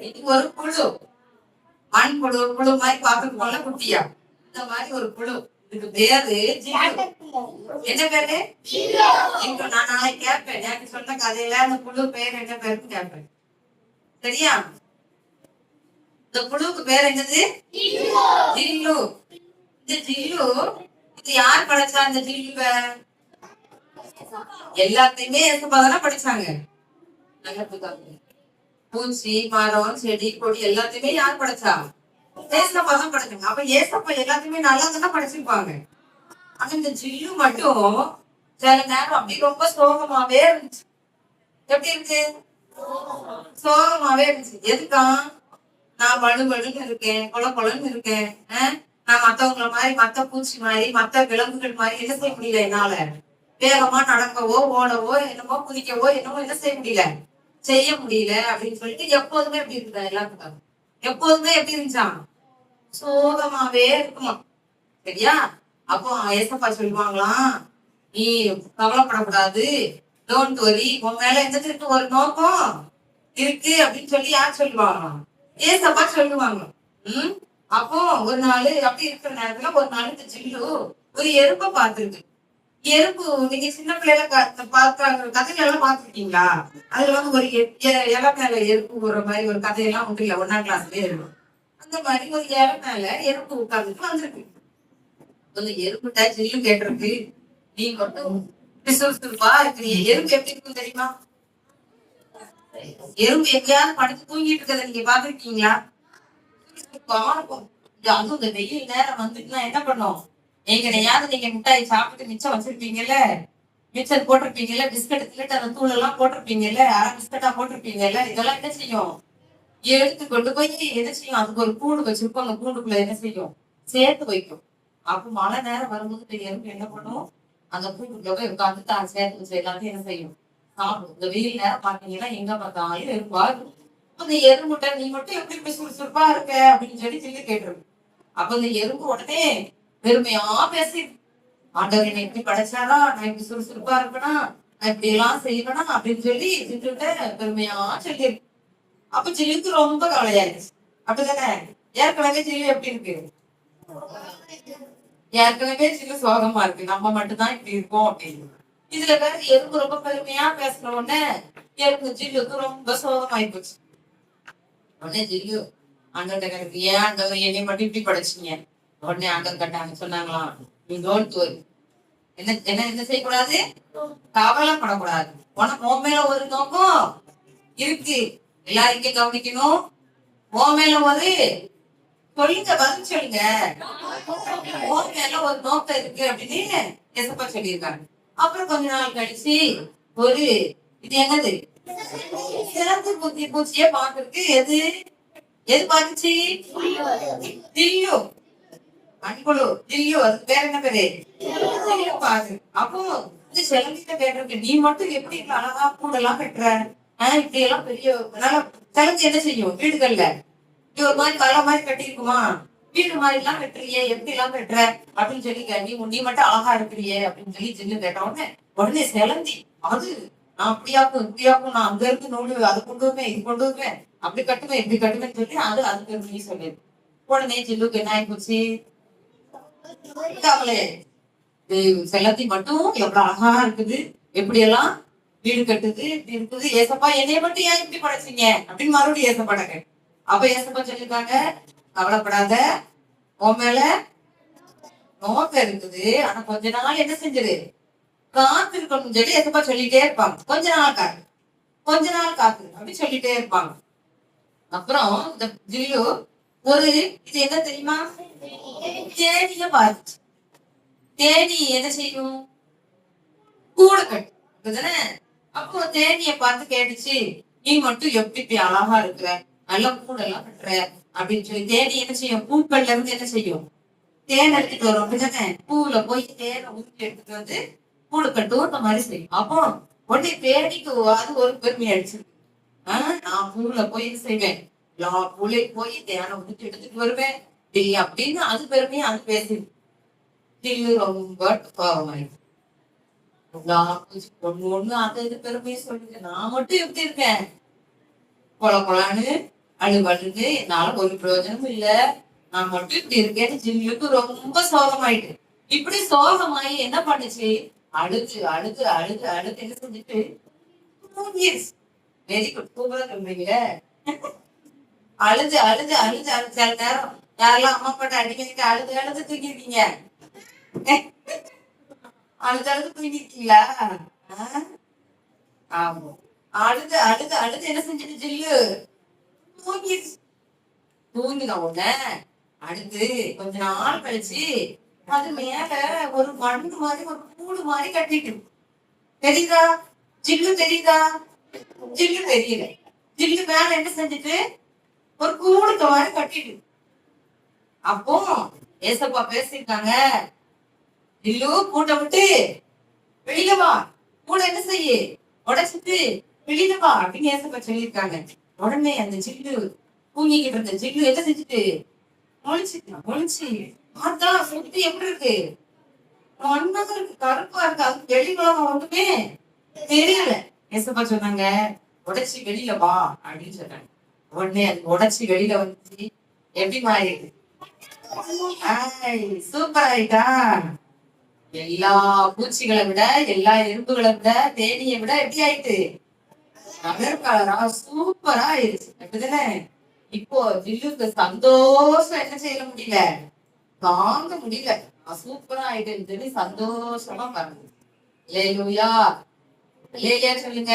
இது ஒரு புழு, மண் புழு, புழு மாதிரி பார்த்துட்டு போல குட்டியா, இந்த மாதிரி ஒரு புழு. இதுக்கு பேரு ஜில்லு. என்ன பேரு? இப்ப நான் நாளைக்கு கேட்பேன், எனக்கு சொன்ன கதையில அந்த புழு பேர் என்ன பேருன்னு கேட்பேன். சரியா? இந்த புழுவுக்கு பேர் என்னது? ஜில்லு. இந்த ஜில்லு இது யார் படைச்சா? இந்த ஜில்லுவ எல்லாத்தையுமே ஏசப்பாதானே படிச்சாங்க. பூச்சி, மரம், செடி, கொடி எல்லாத்தையுமே யார் படைச்சா? ஏசப்பா தான் படைச்சாங்க. அப்ப ஏசப்பா எல்லாத்தையுமே நல்லா தானே படைச்சிருப்பாங்க. ஆனா இந்த ஜில்லு மட்டும் சில நேரம் அப்படி ரொம்ப சோகமாவே இருந்துச்சு. எப்படி இருக்கு? சோகமாவே இருந்துச்சு. எதுக்கா? நான் பழுன்னு இருக்கேன், கொலன்னு இருக்கேன். நான் மத்தவங்கள மாதிரி, மத்த பூச்சி மாதிரி, மத்த விலங்குகள் மாதிரி என்ன செய்ய முடியல என்னால. வேகமா நடக்கவோ, ஓடவோ, என்னமோ குதிக்கவோ, என்னமோ என்ன செய்ய முடியல, செய்ய முடியல அப்படின்னு சொல்லிட்டு எப்போதுமே எப்படி இருக்குதா எல்லாத்துக்கும்? எப்போதுமே எப்படி இருந்துச்சான்? சோகமாவே இருக்குமா. சரியா? அப்போ ஏசப்பா சொல்லுவாங்களாம், நீ கவலைப்படக்கூடாது, டோன்ட் வரி, உன் மேல எந்த ஒரு நோக்கம் இருக்கு அப்படின்னு சொல்லி யார் சொல்லுவாங்க? ஏசப்பா சொல்லுவாங்க. அப்போ ஒரு நாள் அப்படி இருக்கிற நேரத்துல ஒரு நாள் இந்த ஜில்லு ஒரு எறும்பை பார்த்துருக்கு. எறும்பு நீங்க சின்ன பிள்ளைல கதைகள் எல்லாம் பார்த்துருக்கீங்களா? அதுல ஒரு இலை மேல எறும்பு ஒரு மாதிரி ஒரு கதையெல்லாம் உண்டு இல்ல, 1ஆம் கிளாஸ்லயே இருக்கும். அந்த மாதிரி ஒரு இலை மேல எறும்பு உட்கார்ந்துட்டு வந்திருக்கு. அந்த எறும்புட்டா ஜில்லு கேட்டிருக்கு, நீ மட்டும் சுறுசுறுப்பா இருக்கிறீங்க. எறும்பு எப்படி இருக்கும் தெரியுமா? எறும்பு எங்கேயாவது படுத்து தூங்கிட்டு இருக்கிறத நீங்க பாத்துருக்கீங்களா? அதுவும் இந்த வெயில் நேரம் வந்துட்டுனா என்ன பண்ணும்? எங்கனையாவது நீங்க மிட்டாய் சாப்பிட்டு மிச்சம் வச்சிருப்பீங்கல்ல, மிச்சர் போட்டிருப்பீங்கல்ல, பிஸ்கட் தில்லட் அந்த தூள் எல்லாம் போட்டிருப்பீங்கல்ல, அரை பிஸ்கட்டா போட்டிருப்பீங்கல்ல, இதெல்லாம் என்ன செய்யும்? எடுத்து கொண்டு போய் என்ன செய்யும்? அதுக்கு ஒரு கூடு வச்சிருப்போம். அந்த கூண்டுக்குள்ள என்ன செய்யும்? சேர்த்து வைக்கும். அப்ப மழை நேரம் வரும்போது எறும்பு என்ன பண்ணும்? அந்த கூண்டுக்குள்ள போய் உட்காந்து தான் சேர்த்து வச்சு எல்லாத்தையும் என்ன செய்யும்? சாப்பிடும். இந்த வெயில் நேரம் பாத்தீங்கன்னா எங்க பார்த்தாலும் எறும்பா இருக்கும். அந்த எறும்புட்ட நீ மட்டும் எப்படி இப்படி சுறுசுறுப்பா இருக்க அப்படின்னு சொல்லி கேட்டுருக்கு. அப்ப இந்த எறும்பு உடனே பெருமையா பேசி, ஆண்டவர் என்னை இப்படி படைச்சாரா, நான் இப்படி சுறுசுறுப்பா இருப்பேனா, நான் இப்படி எல்லாம் செய்வேனா அப்படின்னு சொல்லி சில்லுட்ட பெருமையா சொல்லியிருக்கு. அப்ப சில்லுக்கு ரொம்ப கவலையாயிருச்சு. அப்படிதானே? ஏற்கனவே சில்லு எப்படி இருக்கு? ஏற்கனவே சில்லு சோகமா இருக்கு, நம்ம மட்டும்தான் இப்படி இருக்கோம் அப்படின்னு. இதுல வேற எறும்பு ரொம்ப பெருமையா பேசின உடனே எறும்பு ஜில்லுக்கு ரொம்ப சோகமாயி போச்சு. உடனே ஜில்லு ஆண்டவர்கிட்ட கேட்கு, ஏன் ஆண்டவர் என்னை மட்டும் இப்படி படைச்சிங்க? உடனே ஆண்டவர் கேட்டாங்க, சொன்னாங்களாம், நீ டோன்ட் வரி, என்ன என்ன என்ன செய்யக்கூடாது, கவலைப்படக்கூடாது, உனக்கு உன் மேல ஒரு நோக்கம் இருக்கு, எல்லாரும் இங்க கவனிக்கணும். உன் மேல ஒரு சொல்லுங்க, பதில் சொல்லுங்க, உன் மேல ஒரு நோக்கம் இருக்கு அப்படின்னு எசப்பா சொல்லியிருக்காங்க. அப்புறம் கொஞ்ச நாள் கழிச்சு ஒரு இது என்னது சிறந்து புத்தி பூச்சியே பாக்குறதுக்கு எது எது பாத்துச்சு? தில்லு, மண்புழு தில்லு. அதுக்கு பேர் என்ன பேரு? தில்லு பாக்கு. அப்போ இந்த சிலந்திட்ட கேட்டிருக்கு, நீ மட்டும் எப்படி அழகா கூடெல்லாம் கட்டுற, இப்படி எல்லாம் பெரிய சிலந்தி என்ன செய்யும்? வீடுகள்ல இது ஒரு மாதிரி கலை மாதிரி கட்டி இருக்குமா? வீடு மாதிரி எல்லாம் கட்டுறியே, எப்படி எல்லாம் கட்டுற அப்படின்னு சொல்லி நீ மட்டும் அழகா இருக்கிறியே அப்படின்னு சொல்லி ஜில்லு கேட்ட உடனே சிலந்தி, அது நான் அப்படியாக்கும் இப்படியாக்கும், நான் அங்க இருந்து நூலு அது கொண்டு வருவேன், இது கொண்டு வருவேன், அப்படி கட்டுவேன் இப்படி கட்டுவேன்னு சொல்லி அதுக்கு நீ சொல்லிடு. உடனே ஜில்லுக்கு என்ன ஆகி போச்சு? செல்லத்தி மட்டும் எவ்வளவு அழகா இருக்குது, எப்படி எல்லாம் வீடு கட்டுது, இப்படி இருக்குது, ஏசப்பா என்னைய மட்டும் ஏன் இப்படி படைச்சீங்க அப்படின்னு மறுபடியும் ஏசப்பாடாங்க. அப்ப ஏசப்பா சொல்லிருக்காங்க, கவலைப்படாத, உன் மேல நோக்கம் இருக்குது, ஆனா கொஞ்ச நாள் என்ன செஞ்சது? காத்திருக்கணும்னு சொல்லி ஏசப்பா சொல்லிட்டே இருப்பாங்க. கொஞ்ச நாள் காத்து அப்படின்னு சொல்லிட்டே இருப்பாங்க. அப்புறம் இந்த ஜில்லு ஒரு இது என்ன தெரியுமா? தேனிய பார்த்துச்சு. தேனி என்ன செய்யும்? கூடு கட்டுதானே? அப்போ தேனிய பார்த்து கேட்டுச்சு, நீ மட்டும் எப்படி அழகா இருக்கிற, நல்ல கூடெல்லாம் கட்டுற அப்படின்னு சொல்லி தேனி என்ன செய்யும்? பூக்கள்ல இருந்து என்ன செய்யும்? தேன் எடுத்துட்டு வரும். அப்படிதானே? பூவுல போய் தேனை ஊற்றி எடுத்துட்டு வந்து கூடு கட்டும், இந்த மாதிரி செய்யும். அப்போ உடனே தேனிக்கு அது ஒரு பெருமை அடிச்சு, நான் பூவுல போய் செய்வேன், எல்லா பூலையும் போய் தேனை ஊற்றி எடுத்துட்டு வருவேன் அப்படின்னு அது பெருமையா அது பேசுது. தில்லு ரொம்ப கோபமாயிடுச்சு. ஒண்ணு அந்த இது பெருமையை சொல்லுது, நான் மட்டும் எப்படி இருக்கேன்? கொலான்னு அழுது என்னால ஒரு பிரயோஜனமும் இல்ல, நான் மட்டும் இப்படி இருக்கேன்னு ஜில்லுக்கு ரொம்ப சோகமாயிட்டு. இப்படி சோகமாயி என்ன பண்ணுச்சு, அழுது அழுது அழுது அழுது என்ன செஞ்சுட்டு தூங்கிருச்சு. வெரி குட், சூப்பரா சொல்றீங்க. அழுது அழுது அழுது அழுது சில நேரம் யாரெல்லாம் அம்மா அப்பாட்ட அடிக்கடிக்கு அழுது அழுது தூங்கிருக்கீங்க? அழுது அழுது தூங்கிருக்கீங்களா? ஆமா. அழுது அழுது அழுது என்ன செஞ்சுட்டு ஜில்லு தூங்கிருச்சு. தூங்கின உடனே அடுத்து கொஞ்ச நாள் கழிச்சு அது மேல ஒரு மண்ணு மாதிரி ஒரு கூடு மாதிரி கட்டிட்டு தெரியுதா? ஜில்லு தெரியுதா? ஜில்லு தெரியல. ஜில்லு மேல என்ன செஞ்சுட்டு ஒரு கூடுக்க மாதிரி கட்டிட்டு. அப்போ ஏசப்பா பேசிருக்காங்க, ஜில்லு கூட்ட விட்டு வெளியில வா, கூட என்ன செய்ய உடைச்சிட்டு வெளியில வா அப்படின்னு ஏசப்பா சொல்லியிருக்காங்க. உடனே அந்த ஜில்லு தூங்கிக்கிட்டு இருந்த ஜில்லு என்ன செஞ்சுட்டு முழிச்சு பார்த்தா சுத்தி எப்படி இருக்கு, ஒன்னதா இருக்கு, கருப்பா இருக்கு, அது வெளிக்குள்ள ஒண்ணுமே தெரியல. ஏசப்பா சொன்னாங்க, உடைச்சி வெளியில வா அப்படின்னு சொன்னாங்க. உடனே அது உடைச்சி வெளியில வந்துச்சு. எப்படி மாறிடுது? சூப்பர் ஆயிட்டா. எல்லா பூச்சிகளை விட, எல்லா எறும்புகளை விட, தேனியை விட எப்படி ஆயிட்டு, நகர்காலரா சூப்பரா ஆயிடுச்சு. அப்படிதானே? இப்போ ஜில்லுக்கு சந்தோஷம் என்ன செய்ய முடியல, தாங்க முடியல. சூப்பரா ஆயிட்டுன்னு சொல்லி சந்தோஷமா பாருங்க. லேலூயா, லேலியா சொல்லுங்க.